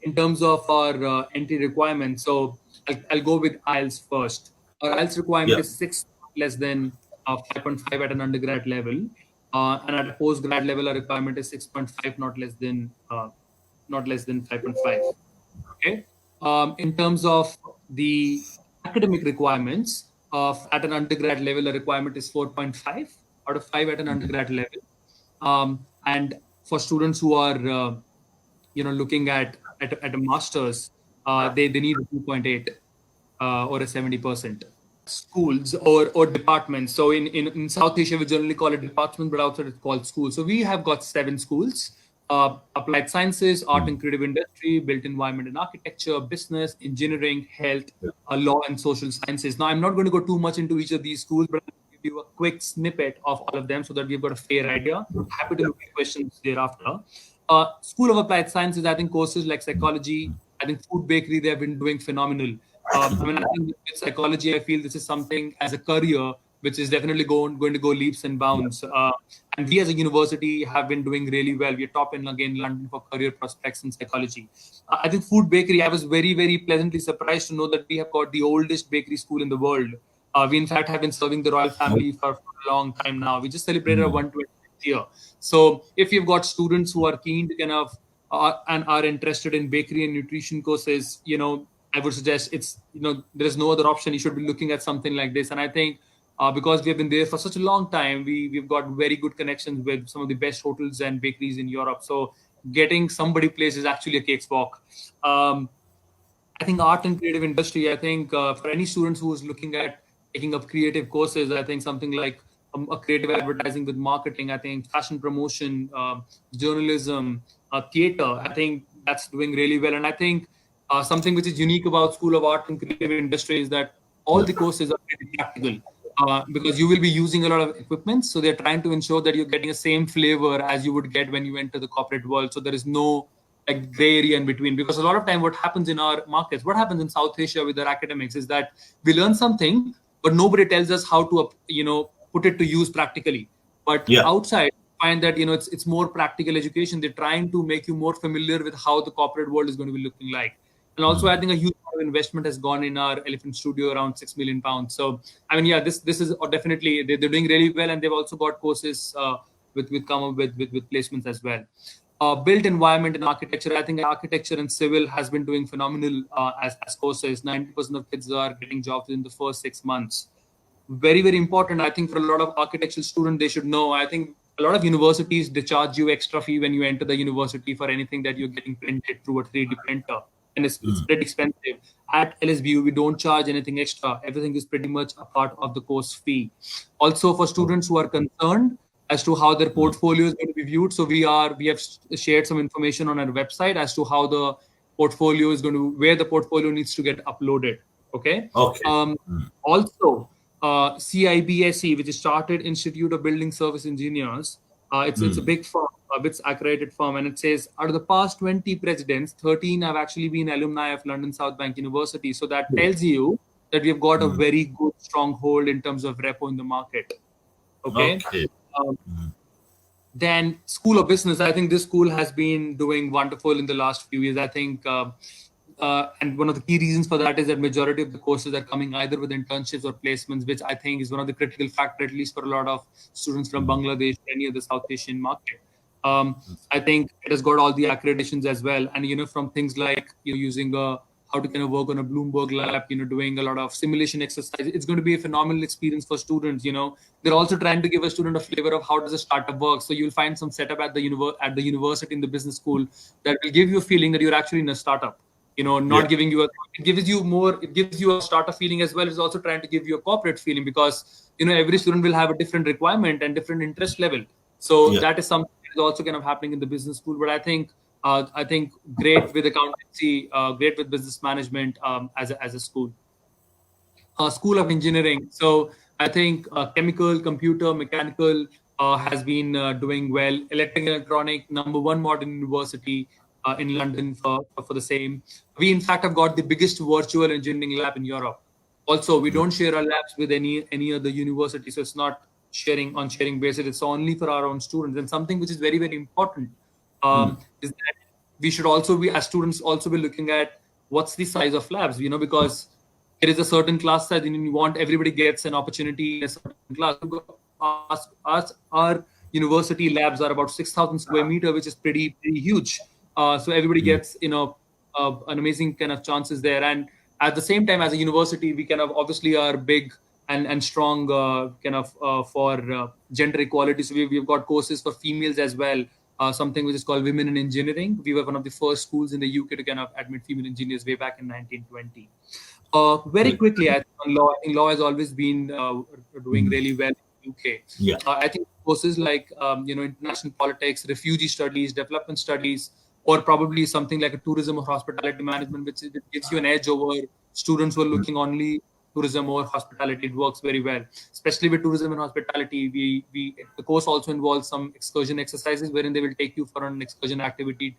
in terms of our entry requirements, so I'll go with IELTS first. Our IELTS requirement Yeah. is 6 less than 5.5 at an undergrad level, and at a postgrad level, our requirement is 6.5, not less than 5.5. Okay. In terms of the academic requirements, at an undergrad level, the requirement is 4.5 out of 5 at an undergrad level. And for students who are, looking at a master's, they need a 2.8 or a 70%. Schools or departments. So in South Asia, we generally call it department, but outside it's called schools. So we have got 7 schools: applied sciences, art and creative industry, built environment and architecture, business, engineering, health, law and social sciences. Now, I'm not going to go too much into each of these schools, but I'll give you a quick snippet of all of them so that we've got a fair idea. Happy to look at questions thereafter. School of Applied Sciences, I think courses like psychology, I think food bakery, they have been doing phenomenal. I think with psychology, I feel this is something as a career which is definitely going to go leaps and bounds. And we as a university have been doing really well. We are top in again London for career prospects in psychology. I think food bakery, I was very, very pleasantly surprised to know that we have got the oldest bakery school in the world. We in fact have been serving the royal family for a long time now. We just celebrated our 120th year. So if you've got students who are keen to kind of and are interested in bakery and nutrition courses, I would suggest there is no other option. You should be looking at something like this. And I think because we have been there for such a long time, we've got very good connections with some of the best hotels and bakeries in Europe. So getting somebody place is actually a cakewalk. I think art and creative industry, I think for any students who is looking at taking up creative courses, I think something like a creative advertising with marketing, I think fashion promotion, journalism, theater, I think that's doing really well. And I think something which is unique about School of Art and Creative Industry is that all the courses are pretty practical because you will be using a lot of equipment. So they're trying to ensure that you're getting the same flavor as you would get when you enter the corporate world. So there is no like gray area in between, because a lot of time what happens in our markets, what happens in South Asia with our academics is that we learn something, but nobody tells us how to put it to use practically. But Yeah. outside, find that it's more practical education. They're trying to make you more familiar with how the corporate world is going to be looking like. And also, I think a huge amount of investment has gone in our Elephant Studio, around £6 million. So, I mean, yeah, this is definitely they're doing really well, and they've also got courses with come up with placements as well. Built environment and architecture, I think architecture and civil has been doing phenomenal as courses. 90% of kids are getting jobs in the first 6 months. Very, very important. I think for a lot of architectural students, they should know. I think a lot of universities, they charge you extra fee when you enter the university for anything that you're getting printed through a 3D printer. And it's pretty expensive. At LSBU, we don't charge anything extra. Everything is pretty much a part of the course fee. Also, for students who are concerned as to how their portfolio is going to be viewed, so we have shared some information on our website as to how the portfolio is going to, where the portfolio needs to get uploaded. Okay. Okay. Also, CIBSE, which is Chartered Institute of Building Service Engineers, it's a big firm, a bit accredited firm, and it says out of the past 20 presidents, 13 have actually been alumni of London South Bank University. So that tells you that we've got a very good stronghold in terms of repo in the market. Okay. Then School of Business, I think this school has been doing wonderful in the last few years. I think, and one of the key reasons for that is that majority of the courses are coming either with internships or placements, which I think is one of the critical factors, at least for a lot of students from Bangladesh, any of the South Asian market. I think it has got all the accreditations as well. And, from things like using how to kind of work on a Bloomberg lab, doing a lot of simulation exercise. It's going to be a phenomenal experience for students. They're also trying to give a student a flavor of how does a startup work. So you'll find some setup at the university in the business school that will give you a feeling that you're actually in a startup. Not giving you it gives you a startup feeling as well. It's also trying to give you a corporate feeling because, every student will have a different requirement and different interest level. So that is something that is also kind of happening in the business school. But I think great with accountancy, great with business management as a school. School of Engineering. So I think chemical, computer, mechanical has been doing well. Electric and Electronic, #1 modern university in London for the same. We in fact have got the biggest virtual engineering lab in Europe. Also, we don't share our labs with any other university, so it's not sharing basis. It's only for our own students. And something which is very, very important is that we should also be, as students, also be looking at what's the size of labs, because there is a certain class size and you want everybody gets an opportunity in a certain class. Our university labs are about 6,000 square meter, which is pretty huge. So everybody gets, an amazing kind of chances there. And at the same time, as a university, we kind of obviously are big and strong kind of for gender equality. So we've got courses for females as well. Something which is called Women in Engineering. We were one of the first schools in the UK to kind of admit female engineers way back in 1920. Very quickly, I think law has always been doing really well in the UK. Yeah. I think courses like international politics, refugee studies, development studies, or probably something like a tourism or hospitality management, which gives you an edge over students who are looking only tourism or hospitality. It works very well, especially with tourism and hospitality. The course also involves some excursion exercises wherein they will take you for an excursion activity.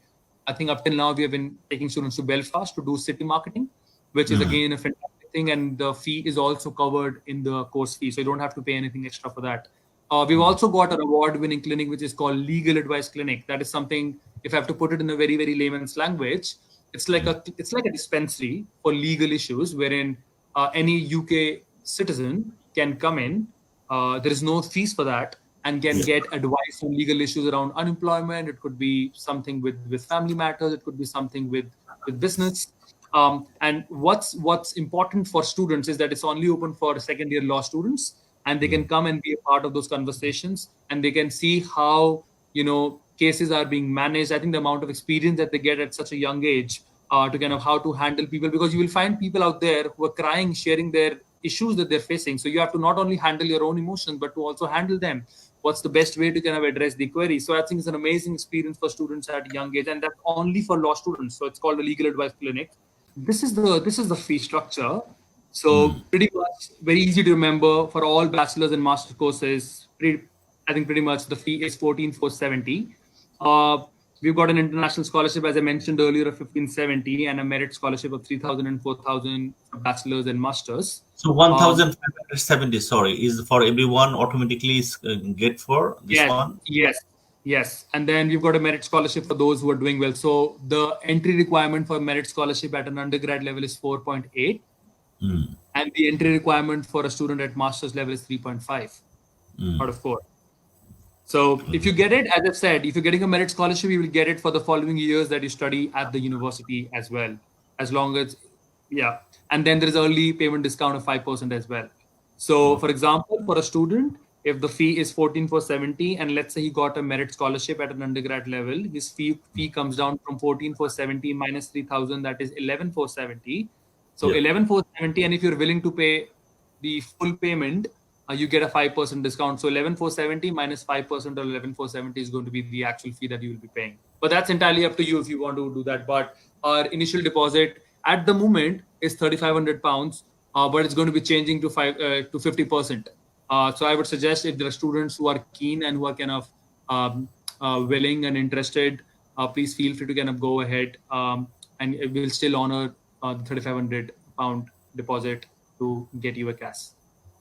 I think up till now we have been taking students to Belfast to do city marketing, which is again a fantastic thing, and the fee is also covered in the course fee, so you don't have to pay anything extra for that. We've also got an award-winning clinic which is called Legal Advice Clinic. That is something, if I have to put it in a very, very layman's language, it's like a dispensary for legal issues wherein any UK citizen can come in. There is no fees for that, and can get advice on legal issues around unemployment. It could be something with family matters. It could be something with business. And what's important for students is that it's only open for second-year law students, and they can come and be a part of those conversations, and they can see how cases are being managed. I think the amount of experience that they get at such a young age to kind of how to handle people, because you will find people out there who are crying, sharing their issues that they're facing. So you have to not only handle your own emotions, but to also handle them. What's the best way to kind of address the query? So I think it's an amazing experience for students at a young age, and that's only for law students. So it's called the Legal Advice Clinic. This is the fee structure. So pretty much very easy to remember for all bachelor's and master's courses. I think pretty much the fee is 14,470. We've got an international scholarship, as I mentioned earlier, of 1,570, and a merit scholarship of 3,000 and 4,000 for bachelor's and masters. So 1,570, sorry, is for everyone automatically get for this one? Yes. And then we've got a merit scholarship for those who are doing well. So the entry requirement for merit scholarship at an undergrad level is 4.8. And the entry requirement for a student at master's level is 3.5 out of 4. So if you get it, as I've said, if you're getting a merit scholarship, you will get it for the following years that you study at the university as well, as long as, And then there is early payment discount of 5% as well. So for example, for a student, if the fee is 14,470, and let's say he got a merit scholarship at an undergrad level, his fee comes down from 14,470 minus 3,000, that is 11,470. So 11,470, and if you're willing to pay the full payment, you get a 5% discount. So 11,470 minus 5% of 11,470 is going to be the actual fee that you will be paying. But that's entirely up to you if you want to do that. But our initial deposit at the moment is £3,500, but it's going to be changing to 50%. So I would suggest, if there are students who are keen and who are kind of willing and interested, please feel free to kind of go ahead, and we'll still honor the £3,500 deposit to get you a CAS.